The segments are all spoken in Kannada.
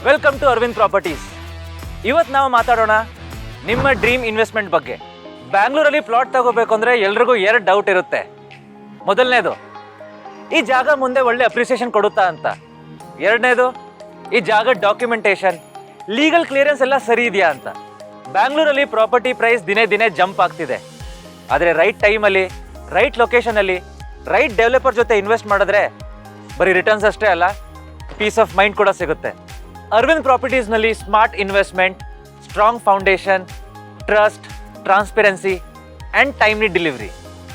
Welcome to Arvind properties. ಇವತ್ತು ನಾವು ಮಾತಾಡೋಣ ನಿಮ್ಮ ಡ್ರೀಮ್ ಇನ್ವೆಸ್ಟ್ಮೆಂಟ್ ಬಗ್ಗೆ. ಬ್ಯಾಂಗ್ಳೂರಲ್ಲಿ ಪ್ಲಾಟ್ ತಗೋಬೇಕು ಅಂದರೆ ಎಲ್ರಿಗೂ ಎರಡು ಡೌಟ್ ಇರುತ್ತೆ. ಮೊದಲನೇದು, ಈ ಜಾಗ ಮುಂದೆ ಒಳ್ಳೆ ಅಪ್ರಿಸಿಯೇಷನ್ ಕೊಡುತ್ತಾ ಅಂತ. ಎರಡನೇದು, ಈ ಜಾಗ ಡಾಕ್ಯುಮೆಂಟೇಶನ್, ಲೀಗಲ್ ಕ್ಲಿಯರೆನ್ಸ್ ಎಲ್ಲ ಸರಿ ಇದೆಯಾ ಅಂತ. ಬ್ಯಾಂಗ್ಳೂರಲ್ಲಿ ಪ್ರಾಪರ್ಟಿ ಪ್ರೈಸ್ ದಿನೇ ದಿನೇ ಜಂಪ್ ಆಗ್ತಿದೆ. ಆದರೆ ರೈಟ್ ಟೈಮಲ್ಲಿ, ರೈಟ್ ಲೊಕೇಶನಲ್ಲಿ, ರೈಟ್ ಡೆವಲಪರ್ ಜೊತೆ ಇನ್ವೆಸ್ಟ್ ಮಾಡಿದ್ರೆ ಬರೀ ರಿಟರ್ನ್ಸ್ ಅಷ್ಟೇ ಅಲ್ಲ, ಪೀಸ್ ಆಫ್ ಮೈಂಡ್ ಕೂಡ ಸಿಗುತ್ತೆ. ಅರವಿಂದ್ ಪ್ರಾಪರ್ಟೀಸ್ನಲ್ಲಿ smart investment, strong foundation, trust, transparency and timely delivery.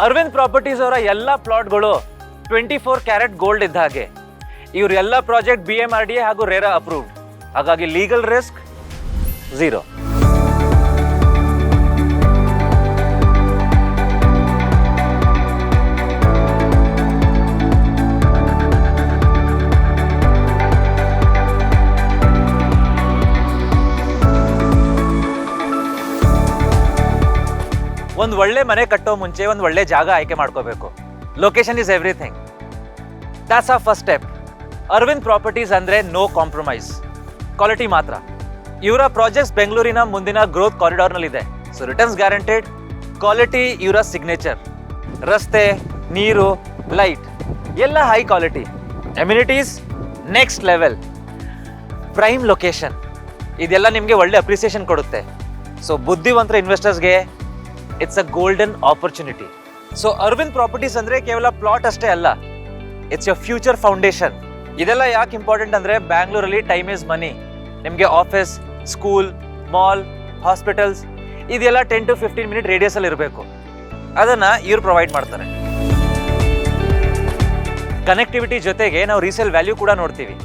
Arvind properties ಅವರ ಎಲ್ಲ ಪ್ಲಾಟ್ಗಳು 24 ಕ್ಯಾರೆಟ್ ಗೋಲ್ಡ್ ಇದ್ದ ಹಾಗೆ. ಇವ್ರ ಎಲ್ಲ ಪ್ರಾಜೆಕ್ಟ್ BMRDA ಹಾಗೂ ರೇರಾ ಅಪ್ರೂವ್ಡ್. ಹಾಗಾಗಿ ಲೀಗಲ್ ರಿಸ್ಕ್ ಝೀರೋ. ಒಂದು ಒಳ್ಳೆ ಮನೆ ಕಟ್ಟೋ ಮುಂಚೆ ಒಂದು ಒಳ್ಳೆ ಜಾಗ ಆಯ್ಕೆ ಮಾಡ್ಕೋಬೇಕು. Location is everything. That's a first step. Arvind properties ಅಂದರೆ ನೋ ಕಾಂಪ್ರಮೈಸ್, ಕ್ವಾಲಿಟಿ ಮಾತ್ರ. ಇವರ ಪ್ರಾಜೆಕ್ಟ್ಸ್ ಬೆಂಗಳೂರಿನ ಮುಂದಿನ ಗ್ರೋತ್ ಕಾರಿಡಾರ್ನಲ್ಲಿದೆ. ಸೊ ರಿಟರ್ನ್ಸ್ ಗ್ಯಾರಂಟೆಡ್, ಕ್ವಾಲಿಟಿ ಇವರ ಸಿಗ್ನೇಚರ್. ರಸ್ತೆ, ನೀರು, ಲೈಟ್ ಎಲ್ಲ high quality. Amenities next level. Prime location, ಇದೆಲ್ಲ ನಿಮಗೆ ಒಳ್ಳೆ ಅಪ್ರಿಸಿಯೇಷನ್ ಕೊಡುತ್ತೆ. ಸೊ ಬುದ್ಧಿವಂತರ ಇನ್ವೆಸ್ಟರ್ಸ್ಗೆ it's a golden opportunity. So Arvind properties ಅಂದರೆ ಕೇವಲ ಪ್ಲಾಟ್ ಅಷ್ಟೇ ಅಲ್ಲ, ಇಟ್ಸ್ ಯೋರ್ ಫ್ಯೂಚರ್ ಫೌಂಡೇಶನ್. ಇದೆಲ್ಲ ಯಾಕೆ ಇಂಪಾರ್ಟೆಂಟ್ ಅಂದರೆ ಬ್ಯಾಂಗ್ಳೂರಲ್ಲಿ ಟೈಮ್ ಇಸ್ ಮನಿ. ನಿಮಗೆ ಆಫೀಸ್, ಸ್ಕೂಲ್, ಮಾಲ್, ಹಾಸ್ಪಿಟಲ್ಸ್ ಇದೆಲ್ಲ 10 to 15 ಮಿನಿಟ್ ರೇಡಿಯಸಲ್ಲಿ ಇರಬೇಕು. ಅದನ್ನು ಇವ್ರು ಪ್ರೊವೈಡ್ ಮಾಡ್ತಾರೆ. ಕನೆಕ್ಟಿವಿಟಿ ಜೊತೆಗೆ ನಾವು ರೀಸೇಲ್ ವ್ಯಾಲ್ಯೂ ಕೂಡ ನೋಡ್ತೀವಿ.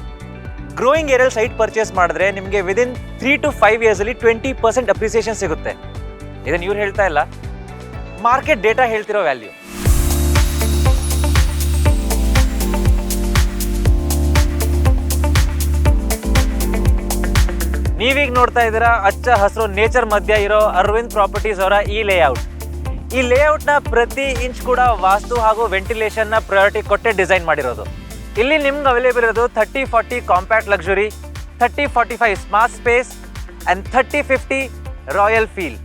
ಗ್ರೋಯಿಂಗ್ ಏರಿಯಲ್ ಸೈಟ್ ಪರ್ಚೇಸ್ ಮಾಡಿದ್ರೆ ನಿಮಗೆ ವಿದಿನ್ 3 to 5 ಇಯರ್ಸಲ್ಲಿ 20% ಅಪ್ರಿಸಿಯೇಷನ್ ಸಿಗುತ್ತೆ. ಇದನ್ನು ಇವ್ರು ಹೇಳ್ತಾ ಇಲ್ಲ, ಮಾರ್ಕೆಟ್ ಡೇಟಾ ಹೇಳ್ತಿರೋ ವ್ಯಾಲ್ಯೂ. ನೀವೀಗ ನೋಡ್ತಾ ಇದ್ದೀರಾ ಹಚ್ಚ ಹಸಿರು ನೇಚರ್ ಮಧ್ಯ ಇರೋ ಅರವಿಂದ್ ಪ್ರಾಪರ್ಟೀಸ್ ಅವರ ಈ ಲೇಔಟ್. ಈ ಲೇಔಟ್ನ ಪ್ರತಿ ಇಂಚ್ ಕೂಡ ವಾಸ್ತು ಹಾಗೂ ವೆಂಟಿಲೇಷನ್ನ ಪ್ರಯಾರಿಟಿ ಕೊಟ್ಟೆ ಡಿಸೈನ್ ಮಾಡಿರೋದು. ಇಲ್ಲಿ ನಿಮ್ಗೆ ಅವೈಲೇಬಲ್ ಇರೋದು 30-40 compact luxury, 30-45 smart space and 30-50 royal feel,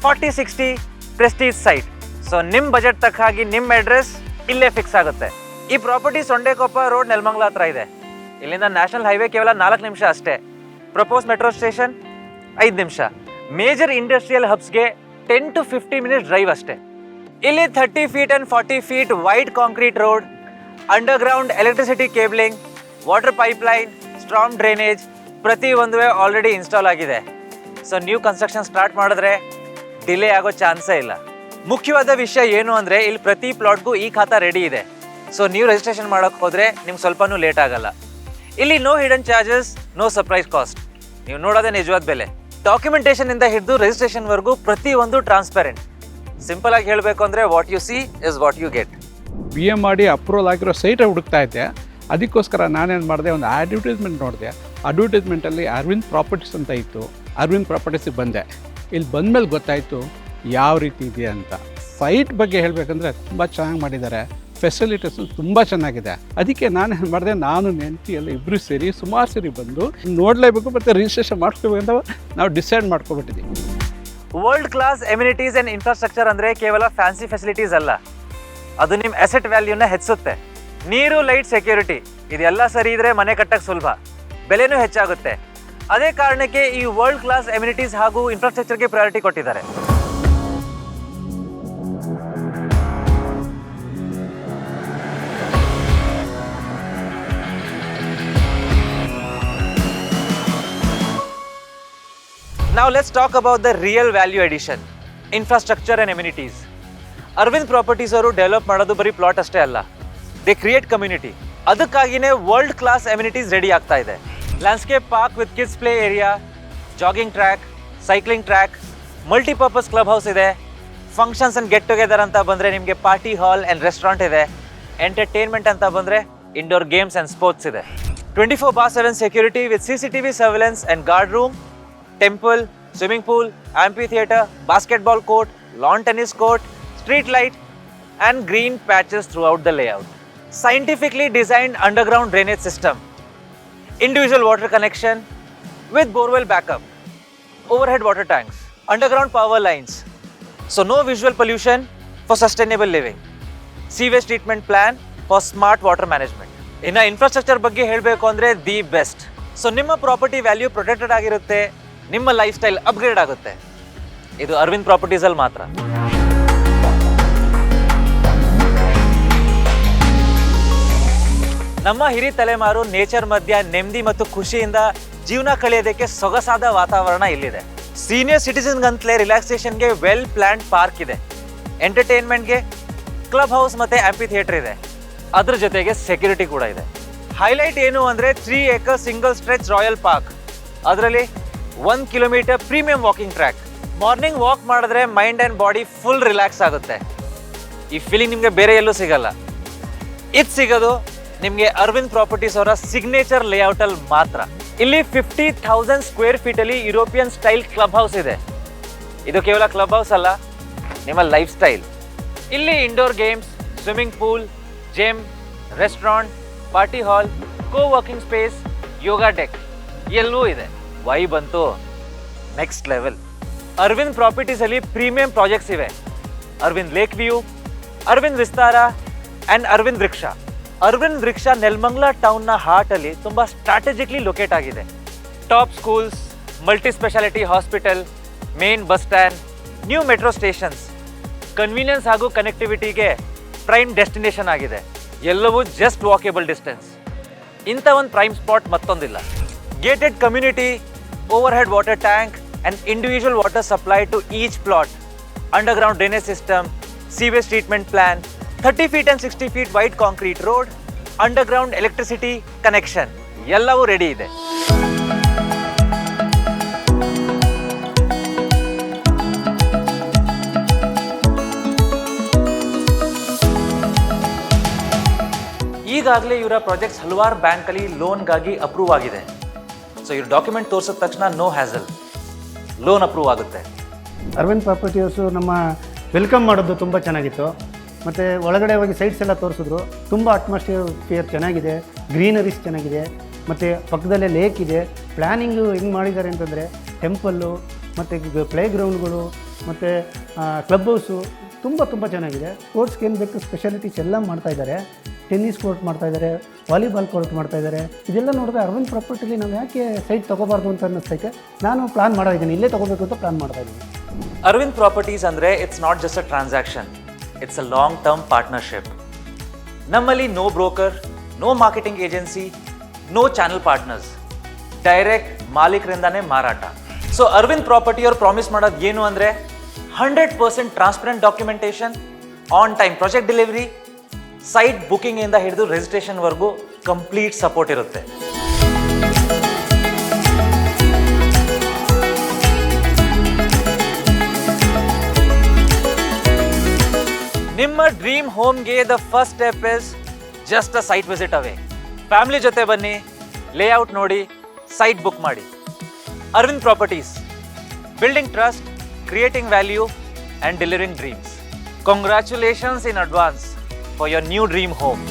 40-60 Prestige site. So ನಿಮ್ಮ ಬಜೆಟ್ ತಕ್ಕ ಹಾಗೆ ನಿಮ್ಮ ಅಡ್ರೆಸ್ ಇಲ್ಲೇ ಫಿಕ್ಸ್ ಆಗುತ್ತೆ. ಈ ಪ್ರಾಪರ್ಟಿ ಸೊಂಡೆಕೊಪ್ಪ ರೋಡ್, ನೆಲಮಂಗಲ ಹತ್ರ ಇದೆ. ಇಲ್ಲಿಂದ ನ್ಯಾಷನಲ್ ಹೈವೇ ಕೇವಲ 4 ನಿಮಿಷ ಅಷ್ಟೇ. ಪ್ರಪೋಸ್ ಮೆಟ್ರೋ ಸ್ಟೇಷನ್ 5 ನಿಮಿಷ. ಮೇಜರ್ ಇಂಡಸ್ಟ್ರಿಯಲ್ ಹಬ್ಸ್ಗೆ 10 to 15 ಮಿನಿಟ್ಸ್ ಡ್ರೈವ್ ಅಷ್ಟೇ. ಇಲ್ಲಿ 30 feet and 40 feet wide concrete road, underground electricity cabling, water pipeline, strong drainage ಪ್ರತಿಯೊಂದುವೇ ಆಲ್ರೆಡಿ ಇನ್ಸ್ಟಾಲ್ ಆಗಿದೆ. ಸೊ ನ್ಯೂ ಕನ್ಸ್ಟ್ರಕ್ಷನ್ ಸ್ಟಾರ್ಟ್ ಮಾಡಿದ್ರೆ ಡಿಲೇ ಆಗೋ ಚಾನ್ಸೇ ಇಲ್ಲ. ಮುಖ್ಯವಾದ ವಿಷಯ ಏನು ಅಂದರೆ ಇಲ್ಲಿ ಪ್ರತಿ ಪ್ಲಾಟ್ಗೂ ಈ ಖಾತಾ ರೆಡಿ ಇದೆ. ಸೊ ನೀವು ರಿಜಿಸ್ಟ್ರೇಷನ್ ಮಾಡೋಕ್ಕೆ ಹೋದರೆ ನಿಮ್ಗೆ ಸ್ವಲ್ಪನೂ ಲೇಟ್ ಆಗಲ್ಲ. ಇಲ್ಲಿ no hidden charges, no surprise cost. ನೀವು ನೋಡೋದೇ ನಿಜವಾದ ಬೆಲೆ. ಡಾಕ್ಯುಮೆಂಟೇಷನಿಂದ ಹಿಡಿದು ರಿಜಿಸ್ಟ್ರೇಷನ್ವರೆಗೂ ಪ್ರತಿಯೊಂದು ಟ್ರಾನ್ಸ್ಪರೆಂಟ್. ಸಿಂಪಲ್ ಆಗಿ ಹೇಳಬೇಕು ಅಂದರೆ what you see is what you get. BMRDA approval ಆಗಿರೋ ಸೈಟ್ ಹುಡುಕ್ತಾ ಇದ್ದೆ. ಅದಕ್ಕೋಸ್ಕರ ನಾನೇನು ಮಾಡಿದೆ, ಒಂದು ಅಡ್ವರ್ಟೈಸ್ಮೆಂಟ್ ನೋಡಿದೆ. ಅಡ್ವರ್ಟೈಸ್ಮೆಂಟಲ್ಲಿ ಅರವಿಂದ್ ಪ್ರಾಪರ್ಟೀಸ್ ಅಂತ ಇತ್ತು. ಅರವಿಂದ್ ಪ್ರಾಪರ್ಟೀಸಿಗೆ ಬಂದೆ. ಇಲ್ಲಿ ಬಂದಮೇಲೆ ಗೊತ್ತಾಯಿತು ಯಾವ ರೀತಿ ಇದೆ ಅಂತ. ಸೈಟ್ ಬಗ್ಗೆ ಹೇಳಬೇಕಂದ್ರೆ ತುಂಬ ಚೆನ್ನಾಗಿ ಮಾಡಿದ್ದಾರೆ. ಫೆಸಿಲಿಟೀಸು ತುಂಬ ಚೆನ್ನಾಗಿದೆ. ಅದಕ್ಕೆ ನಾನೇನು ಮಾಡಿದೆ, ನಾನು ನೆಂಟಿಯಲ್ಲ ಇಬ್ಬರು ಸೇರಿ ಸುಮಾರು ಸೇರಿ ಬಂದು ನೋಡಲೇಬೇಕು ಮತ್ತು ರಿಜಿಸ್ಟ್ರೇಷನ್ ಮಾಡ್ಕೋಬೇಕು ಅಂತ ನಾವು ಡಿಸೈಡ್ ಮಾಡ್ಕೊಬಿಟ್ಟಿದ್ದೀವಿ. World class amenities and infrastructure ಅಂದರೆ ಕೇವಲ ಫ್ಯಾನ್ಸಿ ಫೆಸಿಲಿಟೀಸ್ ಅಲ್ಲ, ಅದು ನಿಮ್ಮ ಅಸೆಟ್ ವ್ಯಾಲ್ಯೂನ ಹೆಚ್ಚಿಸುತ್ತೆ. ನೀರು, ಲೈಟ್, ಸೆಕ್ಯೂರಿಟಿ ಇದೆಲ್ಲ ಸರಿ ಇದ್ದರೆ ಮನೆ ಕಟ್ಟಕ್ಕೆ ಸುಲಭ, ಬೆಲೆನೂ ಹೆಚ್ಚಾಗುತ್ತೆ. ಅದೇ ಕಾರಣಕ್ಕೆ ಈ ವರ್ಲ್ಡ್ ಕ್ಲಾಸ್ ಎಮ್ಯುನಿಟೀಸ್ ಹಾಗೂ ಇನ್ಫ್ರಾಸ್ಟ್ರಕ್ಚರ್ಗೆ ಪ್ರಯಾರಿಟಿ ಕೊಟ್ಟಿದ್ದಾರೆ. Now let's talk about the real value addition, infrastructure and amenities. Arvind properties ಅವರು ಡೆವಲಪ್ ಮಾಡೋದು ಬರೀ ಪ್ಲಾಟ್ ಅಷ್ಟೇ ಅಲ್ಲ, ದೇ ಕ್ರಿಯೇಟ್ ಕಮ್ಯುನಿಟಿ. ಅದಕ್ಕಾಗಿಯೇ ವರ್ಲ್ಡ್ ಕ್ಲಾಸ್ ಅಮ್ಯುನಿಟೀಸ್ ರೆಡಿ ಆಗ್ತಾ ಇದೆ. Landscape park with kids play area, jogging track, cycling track, multipurpose club house ಇದೆ. ಫಂಕ್ಷನ್ಸ್ ಆ್ಯಂಡ್ ಗೆಟ್ ಟುಗೆದರ್ ಅಂತ ಬಂದರೆ ನಿಮಗೆ ಪಾರ್ಟಿ ಹಾಲ್ ಆ್ಯಂಡ್ ರೆಸ್ಟೋರೆಂಟ್ ಇದೆ. ಎಂಟರ್ಟೈನ್ಮೆಂಟ್ ಅಂತ ಬಂದರೆ ಇಂಡೋರ್ ಗೇಮ್ಸ್ ಆ್ಯಂಡ್ ಸ್ಪೋರ್ಟ್ಸ್ ಇದೆ. 24/7 security with CCTV surveillance and guard room, temple, swimming pool, amphitheatre, basketball court, lawn tennis court, street light and green patches throughout the layout. Scientifically designed underground drainage system, individual water connection, with borewell backup, overhead water tanks, underground power lines. So no visual pollution for sustainable living. Sewage treatment plan for smart water management. ಇನ್ನು ಇನ್ಫ್ರಾಸ್ಟ್ರಕ್ಚರ್ ಬಗ್ಗೆ ಹೇಳಬೇಕು ಅಂದರೆ ದಿ ಬೆಸ್ಟ್. ಸೊ ನಿಮ್ಮ ಪ್ರಾಪರ್ಟಿ ವ್ಯಾಲ್ಯೂ ಪ್ರೊಟೆಕ್ಟೆಡ್ ಆಗಿರುತ್ತೆ, ನಿಮ್ಮ ಲೈಫ್ ಸ್ಟೈಲ್ ಅಪ್ಗ್ರೇಡ್ ಆಗುತ್ತೆ. ಇದು ಅರವಿಂದ್ ಪ್ರಾಪರ್ಟೀಸಲ್ಲಿ ಮಾತ್ರ. ನಮ್ಮ ಹಿರಿ ತಲೆಮಾರು ನೇಚರ್ ಮಧ್ಯ ನೆಮ್ಮದಿ ಮತ್ತು ಖುಷಿಯಿಂದ ಜೀವನ ಕಳೆಯೋದಕ್ಕೆ ಸೊಗಸಾದ ವಾತಾವರಣ ಇಲ್ಲಿದೆ. ಸೀನಿಯರ್ ಸಿಟಿಸನ್ಗಂತಲೇ ರಿಲ್ಯಾಕ್ಸೇಷನ್ಗೆ ವೆಲ್ ಪ್ಲಾನ್ಡ್ ಪಾರ್ಕ್ ಇದೆ. ಎಂಟರ್ಟೈನ್ಮೆಂಟ್ಗೆ ಕ್ಲಬ್ ಹೌಸ್ ಮತ್ತು ಆಂಪಿ ಥಿಯೇಟರ್ ಇದೆ. ಅದ್ರ ಜೊತೆಗೆ ಸೆಕ್ಯೂರಿಟಿ ಕೂಡ ಇದೆ. ಹೈಲೈಟ್ ಏನು ಅಂದರೆ 3 acre single stretch royal park. ಅದರಲ್ಲಿ 1 kilometer premium walking track. Morning walk ಮಾಡಿದ್ರೆ mind and body full relax ಆಗುತ್ತೆ. ಈ ಫೀಲಿಂಗ್ ನಿಮಗೆ ಬೇರೆ ಎಲ್ಲೂ ಸಿಗಲ್ಲ. ಇದು ಸಿಗೋದು ನಿಮಗೆ ಅರವಿಂದ್ ಪ್ರಾಪರ್ಟೀಸ್ ಅವರ ಸಿಗ್ನೇಚರ್ ಲೇಔಟಲ್ಲಿ ಮಾತ್ರ. ಇಲ್ಲಿ 50,000 ಸ್ಕ್ವೇರ್ ಫೀಟಲ್ಲಿ ಯುರೋಪಿಯನ್ ಸ್ಟೈಲ್ ಕ್ಲಬ್ ಹೌಸ್ ಇದೆ. ಇದು ಕೇವಲ ಕ್ಲಬ್ ಹೌಸ್ ಅಲ್ಲ, ನಿಮ್ಮ ಲೈಫ್ ಸ್ಟೈಲ್. ಇಲ್ಲಿ indoor games, swimming pool, gym, restaurant, party hall, co working space, yoga deck ಎಲ್ಲವೂ ಇದೆ. ವೈಬ್ ಅಂತೂ ನೆಕ್ಸ್ಟ್ ಲೆವೆಲ್. ಅರವಿಂದ್ ಪ್ರಾಪರ್ಟೀಸಲ್ಲಿ ಪ್ರೀಮಿಯಂ ಪ್ರಾಜೆಕ್ಟ್ಸ್ ಇವೆ. Arvind lake view, Arvind Vistara and Arvind Riksha. Arvind Riksha Nelamangala ಟೌನ್ನ ಹಾರ್ಟಲ್ಲಿ ತುಂಬ ಸ್ಟ್ರಾಟಜಿಕ್ಲಿ ಲೊಕೇಟ್ ಆಗಿದೆ. Top schools, multi speciality hospital, main bus stand, new metro stations, convenience ಹಾಗೂ ಕನೆಕ್ಟಿವಿಟಿಗೆ ಪ್ರೈಮ್ ಡೆಸ್ಟಿನೇಷನ್ ಆಗಿದೆ. ಎಲ್ಲವೂ ಜಸ್ಟ್ ವಾಕೇಬಲ್ ಡಿಸ್ಟೆನ್ಸ್. ಇಂಥ ಒಂದು ಪ್ರೈಮ್ ಸ್ಪಾಟ್ ಮತ್ತೊಂದಿಲ್ಲ. Gated community, overhead water tank and individual water supply to each plot, underground drainage system, sewage treatment plan, 30 feet and 60 feet wide concrete road, underground electricity connection ಎಲ್ಲವೂ ರೆಡಿ ಇದೆ. ಈಗಾಗಲೇ ಇವರ ಪ್ರಾಜೆಕ್ಟ್ಸ್ ಹಲವಾರು ಬ್ಯಾಂಕಲ್ಲಿ ಲೋನ್ಗಾಗಿ ಅಪ್ರೂವ್ ಆಗಿದೆ. ಸೊ ಇವ್ರ ಡಾಕ್ಯುಮೆಂಟ್ ತೋರಿಸಿದ ತಕ್ಷಣ ನೋ ಹ್ಯಾಸಲ್, ಲೋನ್ ಅಪ್ರೂವ್ ಆಗುತ್ತೆ. ಅರವಿಂದ್ ಪ್ರಾಪರ್ಟೀಸು ನಮ್ಮ ವೆಲ್ಕಮ್ ಮಾಡೋದು ತುಂಬ ಚೆನ್ನಾಗಿತ್ತು. ಮತ್ತು ಒಳಗಡೆ ಹೋಗಿ ಸೈಟ್ಸ್ ಎಲ್ಲ ತೋರಿಸಿದ್ರು. ತುಂಬ ಅಟ್ಮಾಸ್ಫಿಯರ್ ಚೆನ್ನಾಗಿದೆ, ಗ್ರೀನರೀಸ್ ಚೆನ್ನಾಗಿದೆ, ಮತ್ತು ಪಕ್ಕದಲ್ಲೇ ಲೇಕ್ ಇದೆ. ಪ್ಲ್ಯಾನಿಂಗು ಹೆಂಗೆ ಮಾಡಿದ್ದಾರೆ ಅಂತಂದರೆ ಟೆಂಪಲ್ಲು ಮತ್ತು ಪ್ಲೇ ಗ್ರೌಂಡ್ಗಳು ಮತ್ತು ಕ್ಲಬ್ ಹೌಸು ತುಂಬ ಚೆನ್ನಾಗಿದೆ. ಸ್ಪೋರ್ಟ್ಸ್ಗೆ ಏನು ಬೇಕು ಸ್ಪೆಷಾಲಿಟೀಸ್ ಎಲ್ಲ ಮಾಡ್ತಾಯಿದ್ದಾರೆ. ಟೆನ್ನಿಸ್ ಕೋರ್ಟ್ ಮಾಡ್ತಾಯಿದ್ದಾರೆ, ವಾಲಿಬಾಲ್ ಕೋರ್ಟ್ ಮಾಡ್ತಾಯಿದ್ದಾರೆ. ಇದೆಲ್ಲ ನೋಡಿದ್ರೆ ಅರವಿಂದ್ ಪ್ರಾಪರ್ಟಿಲಿ ನಾವು ಯಾಕೆ ಸೈಟ್ ತೊಗೋಬಾರ್ದು ಅಂತ ಅನ್ನಿಸ್ತೈತೆ. ನಾನು ಪ್ಲ್ಯಾನ್ ಮಾಡಿದ್ದೀನಿ, ಇಲ್ಲೇ ತೊಗೋಬೇಕು ಅಂತ ಪ್ಲ್ಯಾನ್ ಮಾಡ್ತಾಯಿದ್ದೀನಿ. ಅರವಿಂದ್ ಪ್ರಾಪರ್ಟೀಸ್ ಅಂದರೆ it's not just a transaction, it's a long term partnership. ನಮ್ಮಲ್ಲಿ no broker, no marketing agency, no channel partners, direct ಮಾಲೀಕರಿಂದಾನೇ ಮಾರಾಟ. ಸೊ ಅರವಿಂದ್ ಪ್ರಾಪರ್ಟಿಯವ್ರು ಪ್ರಾಮಿಸ್ ಮಾಡೋದು ಏನು ಅಂದರೆ 100% transparent documentation, on time project delivery, site ಬುಕಿಂಗಿಂದ ಹಿಡಿದು ರಿಜಿಸ್ಟ್ರೇಷನ್ವರೆಗೂ ಕಂಪ್ಲೀಟ್ ಸಪೋರ್ಟ್ ಇರುತ್ತೆ. ನಿಮ್ಮ ಡ್ರೀಮ್ ಹೋಮ್ಗೆ the first step is just a site visit away. Family ಜೊತೆ ಬನ್ನಿ, ಲೇಔಟ್ ನೋಡಿ, ಸೈಟ್ ಬುಕ್ ಮಾಡಿ. Arvind properties, building trust, creating value and delivering dreams. Congratulations in advance for your new dream home.